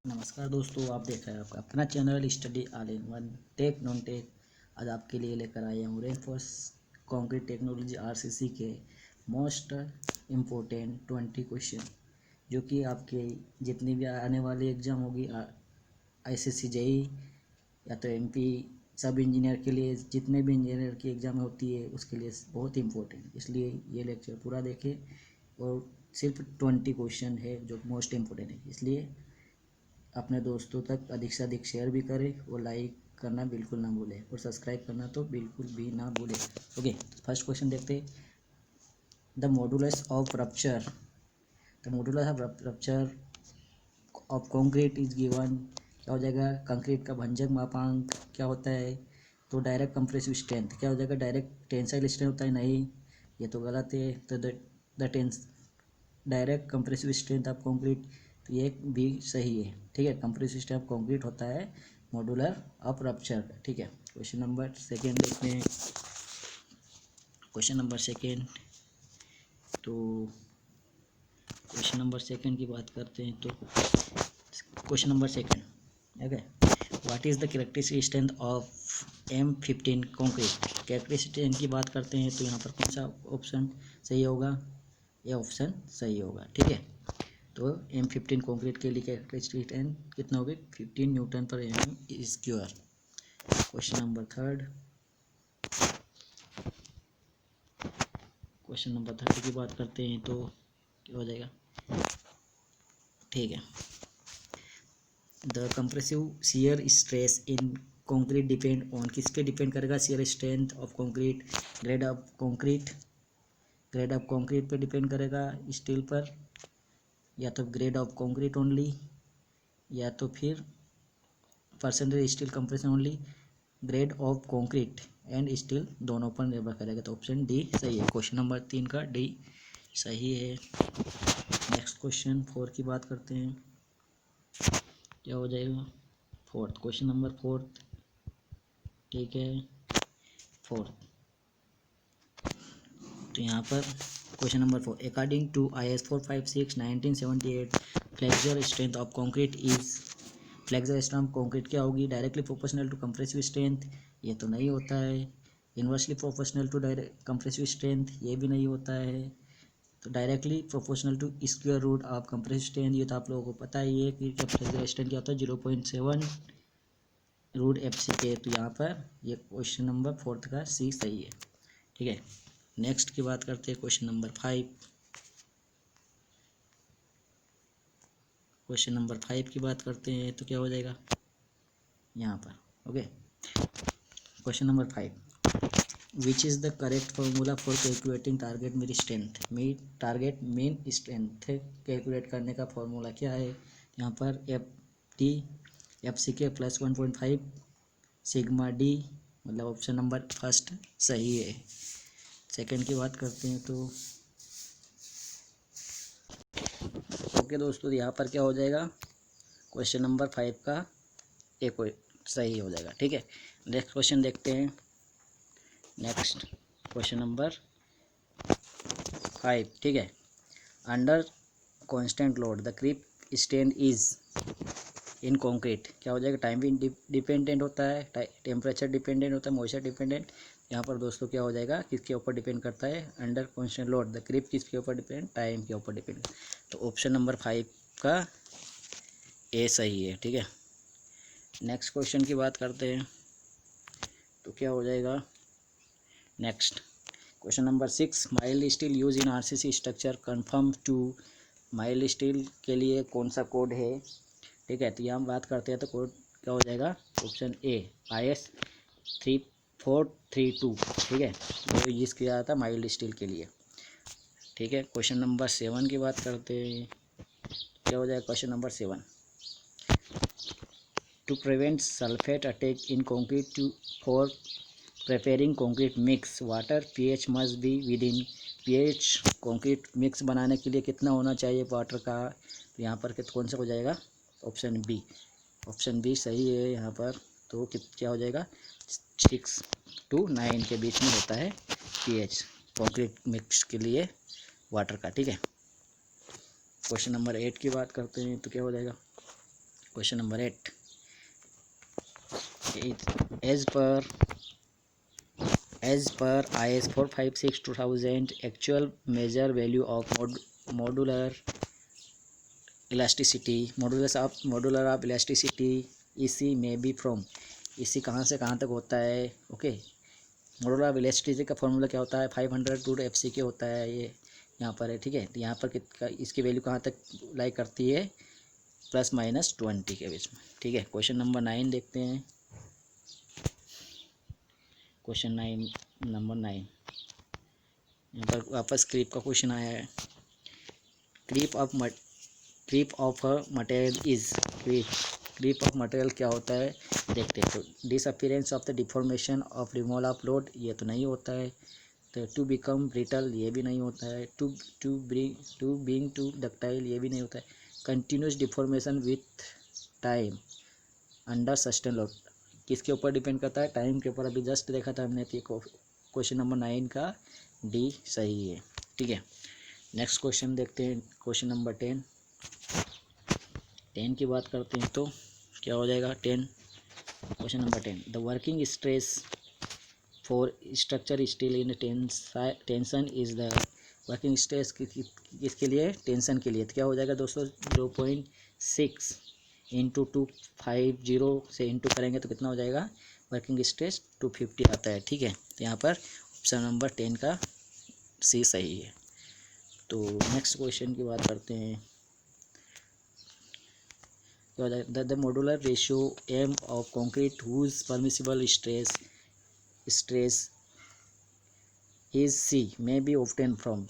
नमस्कार दोस्तों, आप देख रहे हैं आपका अपना channel study all in one tech non tech. आज आपके लिए लेकर आया हूँ रेनफोर्स कंक्रीट टेक्नोलॉजी आरसीसी के मोस्ट इम्पोर्टेंट 20 क्वेश्चन, जो कि आपके जितनी भी आने वाली एग्ज़ाम होगी आईसीसी जेई या तो एमपी सब इंजीनियर के लिए, जितने भी इंजीनियर की एग्ज़ाम होती है उसके लिए बहुत इंपॉर्टेंट। इसलिए ये लेक्चर पूरा देखें और सिर्फ 20 क्वेश्चन है जो मोस्ट इम्पोर्टेंट है, इसलिए अपने दोस्तों तक अधिक से अधिक शेयर भी करें और लाइक करना बिल्कुल ना भूलें और सब्सक्राइब करना तो बिल्कुल भी ना भूलें। ओके, फर्स्ट क्वेश्चन देखते हैं। The modulus of rupture the modulus of rupture of concrete is given. क्या हो जाएगा? कंक्रीट का भंजक मापांक क्या होता है? तो डायरेक्ट कंप्रेसिव स्ट्रेंथ क्या हो जाएगा? डायरेक्ट टेंसाइल स्ट्रेंथ होता है? नहीं, ये तो गलत है। तो the tense direct compressive strength of concrete, तो ये भी सही है। ठीक है, कंप्रेसिव स्ट्रेंथ ऑफ कंक्रीट होता है मॉड्यूलर ऑफ रप्चर। ठीक है, क्वेश्चन नंबर सेकेंड देखते हैं। Question number second question number second की बात करते हैं तो question number second, okay, what is the characteristic strength of M15 concrete. Characteristic strength की बात करते हैं तो यहाँ पर कौन सा ऑप्शन सही होगा? ये ऑप्शन सही होगा। ठीक है, तो M15 कंक्रीट के लिए कैरेक्टरिस्टिक स्ट्रेंथ कितना होगी? 15 न्यूटन पर m square. Question number third की बात करते हैं तो क्या हो जाएगा? ठीक है, the compressive shear stress in concrete depend on, किस पे डिपेंड करेगा? Shear strength of concrete, grade of concrete पे डिपेंड करेगा, स्टील पर, या तो ग्रेड ऑफ कंक्रीट ओनली, या तो फिर percentage steel compression only, grade of concrete and steel दोनों पर निर्भर करेगा। तो ऑप्शन डी सही है। क्वेश्चन नंबर 3 का डी सही है। नेक्स्ट क्वेश्चन 4 की बात करते हैं, क्या हो जाएगा? Fourth, question number fourth. ठीक है, फोर्थ, तो यहाँ पर question number 4, according to IS 456 1978 flexure strength of concrete is. Flexure strength of concrete क्या होगी? Directly proportional to compressive strength, ये तो नहीं होता है। Inversely proportional to direct compressive strength, ये भी नहीं होता है। तो directly proportional to square root of compressive strength, ये तो आप लोगों को पता ही है कि फ्लेक्सर स्ट्रेंथ क्या होता है? 0.7 रूट FCK। तो यहाँ पर ये क्वेश्चन नंबर 4 का सी सही है। ठीक है, नेक्स्ट की बात करते हैं क्वेश्चन नंबर 5। क्वेश्चन नंबर 5 की बात करते हैं तो क्या हो जाएगा यहाँ पर? Okay, question number 5, which is the correct formula for calculating target mean strength calculate करने का फॉर्मूला क्या है? यहाँ पर FCK प्लस 1.5 सिग्मा डी, मतलब ऑप्शन नंबर फर्स्ट सही है। सेकंड की बात करते हैं तो ओके दोस्तों, यहाँ पर क्या हो जाएगा? क्वेश्चन नंबर 5 का एक सही हो जाएगा। ठीक है, नेक्स्ट क्वेश्चन देखते हैं। नेक्स्ट क्वेश्चन नंबर 5, ठीक है, under constant load the creep strength is in concrete, क्या हो जाएगा? टाइम भी डिपेंडेंट होता है, टेम्परेचर डिपेंडेंट होता है, मॉइस्चर डिपेंडेंट। यहाँ पर दोस्तों क्या हो जाएगा? किसके ऊपर डिपेंड करता है? Under constant load the creep किसके ऊपर डिपेंड? टाइम के ऊपर डिपेंड। तो ऑप्शन नंबर 5 का ए सही है। ठीक है, नेक्स्ट क्वेश्चन की बात करते हैं तो क्या हो जाएगा? Next question number 6, mild steel use in RCC structure confirm to. Mild steel के लिए कौन सा कोड है? ठीक है, तो यहाँ हम बात करते हैं तो कोड क्या हो जाएगा? Option A IS 3432। ठीक है, जो यूज किया जाता है माइल्ड स्टील के लिए। ठीक है, क्वेश्चन नंबर 7 की बात करते हैं, क्या हो जाएगा? Question number 7, to prevent sulphate attack in concrete for preparing concrete mix water pH must be within. pH concrete mix बनाने के लिए कितना होना चाहिए वाटर का? तो यहाँ पर कौन सा हो जाएगा? ऑप्शन बी सही है यहाँ पर। तो क्या हो जाएगा? 6 to 9 के बीच में होता है pH कंक्रीट मिक्स के लिए वाटर का। ठीक है, क्वेश्चन नंबर 8 की बात करते हैं तो क्या हो जाएगा? Question number 8, as per IS 456/2000 actual measure value of modular modular of elasticity इसी में बी फ्रॉम, इसी कहाँ से कहाँ तक होता है। ओके, मॉड्यूलर ऑफ इलास्टिसिटी का फॉर्मूला क्या होता है, 500/FC होता है, ये यहाँ पर है। ठीक है, तो यहाँ पर इसकी वैल्यू कहाँ तक लाई करती है, ±20 के बीच में। ठीक है, क्वेश्चन नंबर 9 देखते हैं। क्वेश्चन नंबर 9, यहाँ पर वापस क्रीप का क्वेश्चन आया है। Creep of material is creep of material क्या होता है देखते हैं। तो disappearance of the deformation of removal of load, ये तो नहीं होता है। तो टू बिकम ब्रिटल, ये भी नहीं होता है। टू बीइंग टू डक्टाइल, ये भी नहीं होता है। Continuous deformation with time under sustain load, किसके ऊपर डिपेंड करता है, टाइम के ऊपर। अभी जस्ट देखा था हमने, तो क्वेश्चन नंबर 9 का डी सही है। ठीक है, नेक्स्ट क्वेश्चन देखते हैं। क्वेश्चन नंबर 10 की बात करते हैं तो क्या हो जाएगा 10। Question number 10, the working stress for structure steel in tension is the, working stress किसके लिए, टेंशन के लिए। तो क्या हो जाएगा दोस्तों, 0.6 × 250 से इंटू करेंगे तो कितना हो जाएगा, वर्किंग स्ट्रेस 250 आता है। ठीक है, तो यहाँ पर ऑप्शन नंबर 10 का सी सही है। तो नेक्स्ट क्वेश्चन की बात करते हैं। क्या हो जाएगा, the modular ratio m of concrete whose permissible stress is c may be obtain from,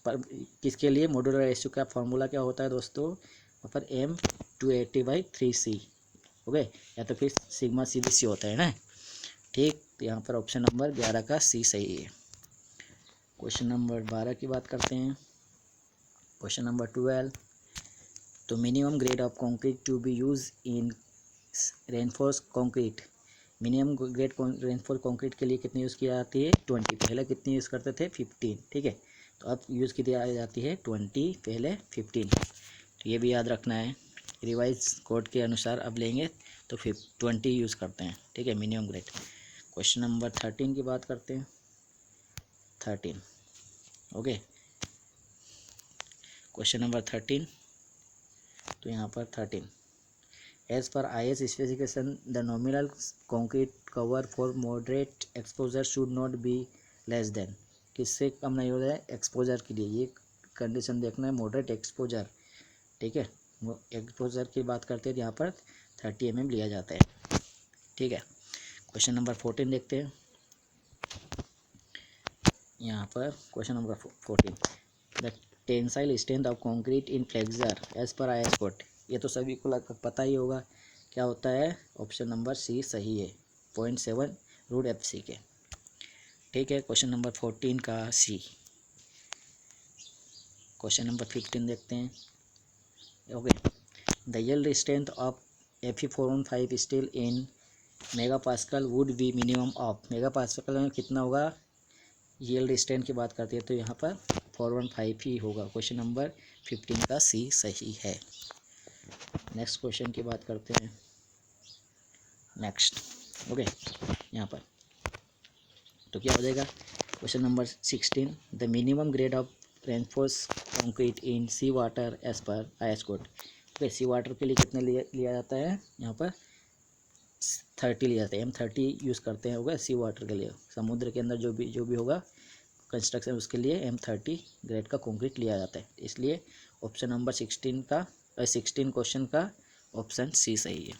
किसके लिए, मॉड्यूलर रेशियो का फॉर्मूला क्या होता है दोस्तों, वहाँ पर M 280/3C। ओके, या तो फिर सिग्मा CBC होता है ना। ठीक, तो यहाँ पर ऑप्शन नंबर 11 का सी सही है। क्वेश्चन नंबर 12 की बात करते हैं। क्वेश्चन नंबर 12, तो minimum grade of concrete to be use in reinforce concrete, minimum grade reinforce concrete के लिए कितनी यूज़ की जाती है, 20। पहले कितनी यूज़ करते थे, 15। ठीक है, तो अब यूज़ की जाती है 20, पहले 15। तो ये भी याद रखना है, रिवाइज कोड के अनुसार अब लेंगे तो 20 यूज़ करते हैं। ठीक है, मिनिमम ग्रेड। क्वेश्चन नंबर 13 की बात करते हैं। 13, ओके, क्वेश्चन नंबर 13, तो यहाँ पर 13, as per IS specification the nominal concrete cover for moderate exposure should not be less than, किससे कम नहीं हो जाए, एक्सपोजर के लिए ये कंडीशन देखना है, मॉडरेट एक्सपोजर। ठीक है, एक्सपोजर की बात करते हैं तो यहाँ पर 30 mm लिया जाता है। ठीक है, क्वेश्चन नंबर 14 देखते हैं। यहाँ पर question number 14, the tensile strength of concrete in flexure as per IS code, ये तो सभी को पता ही होगा क्या होता है, ऑप्शन नंबर सी सही है, 0.7 √FC के। ठीक है, क्वेश्चन नंबर 14 का सी। क्वेश्चन नंबर 15 देखते हैं। Okay, the yield strength of Fe415 steel in megapascal would be minimum of, megapascal में कितना होगा, यील्ड स्ट्रेंथ की बात करते हैं तो यहाँ पर 415 ही होगा। क्वेश्चन नंबर 15 का सी सही है। नेक्स्ट क्वेश्चन की बात करते हैं। नेक्स्ट, ओके, यहाँ पर तो क्या हो जाएगा, question number 16, the minimum grade of reinforce concrete in sea water as per IS code. Okay, sea water के लिए कितने लिया जाता है, यहाँ पर 30 लिया जाता है, M30 यूज़ करते हैं। होगा सी वाटर के लिए, समुद्र के अंदर जो भी होगा कंस्ट्रक्शन, उसके लिए M30 ग्रेड का कंक्रीट लिया जाता है। इसलिए ऑप्शन नंबर 16 क्वेश्चन का ऑप्शन सी सही है।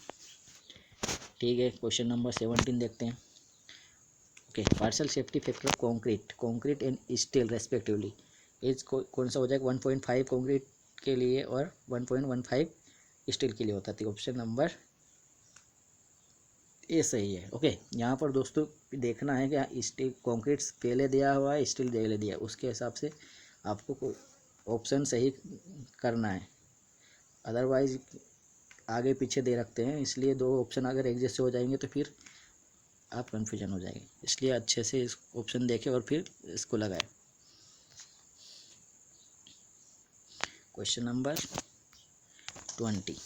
ठीक है, क्वेश्चन नंबर 17 देखते हैं। Okay, partial safety factor of concrete and steel respectively is कौन सा हो जाएगा, 1.5 कंक्रीट के लिए और 1.15 स्टील के लिए होता है। ऑप्शन नंबर ए सही है। ओके, यहाँ पर दोस्तों देखना है कि स्टील कंक्रीट पहले दिया हुआ है, स्टील पहले दिया है, उसके हिसाब से आपको ऑप्शन सही करना है। अदरवाइज आगे पीछे दे रखते हैं, इसलिए दो ऑप्शन अगर एक जैसे हो जाएंगे तो फिर आप कन्फ्यूजन हो जाएंगे। इसलिए अच्छे से इस ऑप्शन देखें और फिर इसको लगाएं। Question number 20,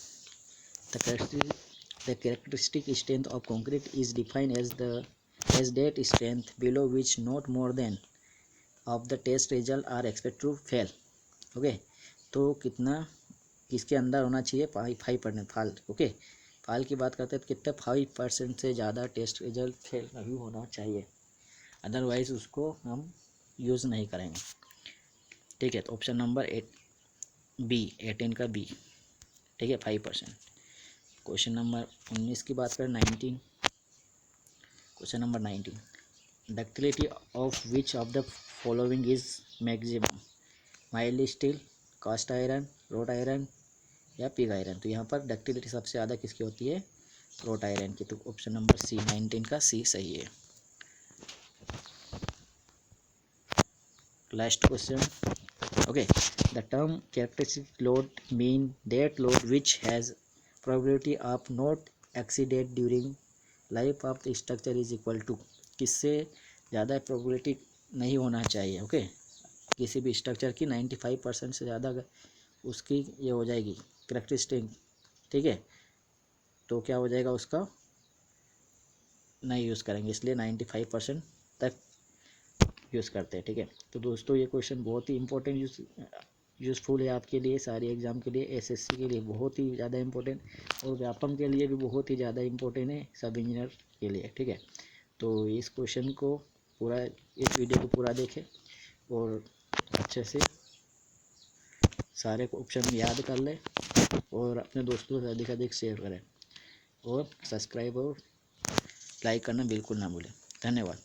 The characteristic strength of concrete is defined as that strength below which not more than of the test result are expected to fail. Okay, तो कितना किसके अंदर होना चाहिए? 5%। फाल, ओके, फाल की बात करते हैं तो कितना 5% से ज़्यादा टेस्ट रिजल्ट फेल नहीं होना चाहिए, अदरवाइज उसको हम यूज़ नहीं करेंगे। ठीक है, तो ऑप्शन नंबर 18 का बी। ठीक है, 5%। क्वेश्चन नंबर 19 की बात करें, 19। Question number 19, ductility of which of the following is maximum? Mild steel, cast iron, wrought iron या पिग आयरन? तो यहाँ पर डक्टिलिटी सबसे ज़्यादा किसकी होती है? रोट आयरन की। तो ऑप्शन नंबर सी, 19 का सी सही है। Last question, okay, the term characteristic load mean that load which has probability of not exceeded during life of the structure is equal to? किससे ज़्यादा प्रोबेबिलिटी नहीं होना चाहिए? ओके, किसी भी स्ट्रक्चर की 95% से ज़्यादा अगर उसकी ये हो जाएगी कैरेक्टरिस्टिक, ठीक है, तो क्या हो जाएगा? उसका नहीं यूज़ करेंगे, इसलिए 95% तक यूज़ करते हैं। ठीक है, तो दोस्तों ये क्वेश्चन बहुत ही इंपॉर्टेंट यूज़फुल है आपके लिए, सारे एग्ज़ाम के लिए, एसएससी के लिए बहुत ही ज़्यादा इंपॉर्टेंट, और व्यापम के लिए भी बहुत ही ज़्यादा इंपॉर्टेंट है, सब इंजीनियर के लिए। ठीक है, तो इस क्वेश्चन को पूरा, इस वीडियो को पूरा देखें और अच्छे से सारे ऑप्शन याद कर लें और अपने दोस्तों से अधिक शेयर करें और सब्सक्राइब और लाइक करना बिल्कुल ना भूलें। धन्यवाद।